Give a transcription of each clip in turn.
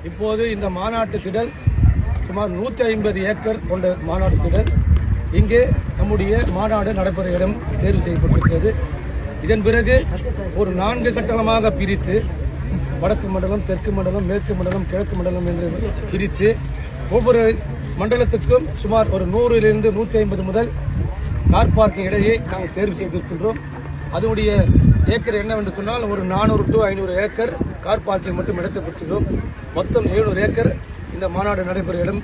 இப்போது இந்த மாநாட்டு திடல் சுமார் 150 ஏக்கர் கொண்ட மாநாட்டு திடல் இங்கே நம்முடைய மாநாடு நடைபெற இடம் தேர்வு செய்யப்பட்டிருக்கிறது. இதன் பிறகு ஒரு 4 கட்டமாக பிரித்து வடக்கு மண்டலம், தெற்கு மண்டலம், மேற்கு மண்டலம், கிழக்கு மண்டலம் என்று பிரித்து ஒவ்வொரு மண்டலத்துக்கும் சுமார் ஒரு 100 to 150 முதல் கார் பார்க்கிங் இடையே நாங்கள் தேர்வு செய்திருக்கின்றோம். அதனுடைய ஏக்கர் என்னவென்று சொன்னால் ஒரு 400 to 500 ஏக்கர் கார் பார்க்கிங் மட்டும் இடத்தை பிடிச்சிடும். மொத்தம் 700 ஏக்கர் இந்த மாநாடு நடைபெற இடம்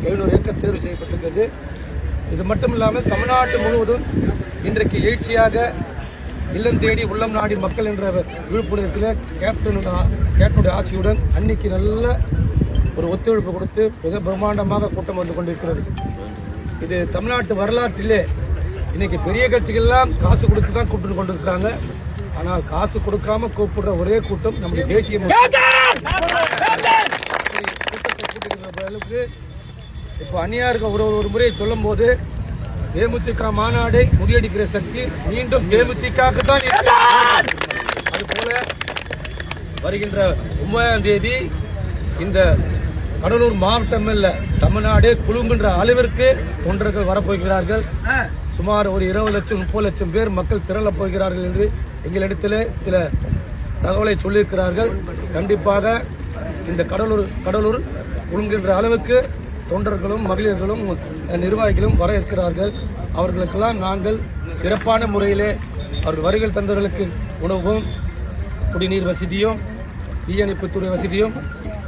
700 ஏக்கர் தேர்வு செய்யப்பட்டிருக்கிறது. இது மட்டும் இல்லாமல் தமிழ்நாட்டு முழுவதும் இன்றைக்கு எழுச்சியாக இல்லம் தேடி உள்ளம் நாடி மக்கள் என்ற விழுப்புணர்வில் கேப்டனுடைய ஆட்சியுடன் அன்னைக்கு நல்ல ஒரு ஒத்துழைப்பு கொடுத்து மிக பிரம்மாண்டமாக கூட்டம் வந்து கொண்டிருக்கிறது. இது தமிழ்நாட்டு வரலாற்றிலே இன்னைக்கு பெரிய கட்சிகள்லாம் காசு கொடுத்து தான் கூப்பிட்டு கொண்டிருக்கிறாங்க. ஆனால் காசு கொடுக்காம கூப்பிடுற ஒரே கூட்டம் நம்முடைய தேசிய அளவுக்கு இப்போ அந்நியாருக்கு ஒரு முறை சொல்லும் போது தேமுதிக மாநாடை முறியடிக்கிற சக்தி மீண்டும் தேமுதிகவுக்கு தான். அதுபோல வருகின்ற 9ஆம் தேதி இந்த கடலூர் மாவட்டம் இல்ல தமிழ்நாடு குழுங்குன்ற அளவிற்கு தொண்டர்கள் வரப்போகிறார்கள். சுமார் ஒரு 20 லட்சம் 30 லட்சம் பேர் மக்கள் திரள போகிறார்கள் என்று எங்களிடத்தில் சில தகவலை சொல்லியிருக்கிறார்கள். கண்டிப்பாக இந்த கடலூர் குழுங்குகின்ற அளவுக்கு தொண்டர்களும் மகளிர்களும் நிர்வாகிகளும் வர இருக்கிறார்கள். அவர்களுக்கெல்லாம் நாங்கள் சிறப்பான முறையிலே அவர்கள் வருகை தந்தவர்களுக்கு உணவும், குடிநீர் வசதியும், தீயணைப்புத்துறை வசதியும்,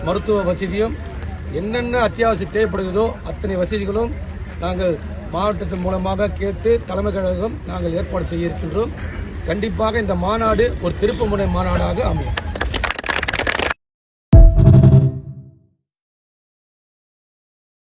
மருத்துவ வசதியும், என்னென்ன அத்தியாவசியம் தேவைப்படுகிறதோ அத்தனை வசதிகளும் நாங்கள் மாவட்டத்தின் மூலமாக கேட்டு தலைமை கழகம் நாங்கள் ஏற்பாடு செய்ய இருக்கின்றோம். கண்டிப்பாக இந்த மாநாடு ஒரு திருப்புமுனை மாநாடாக அமையும்.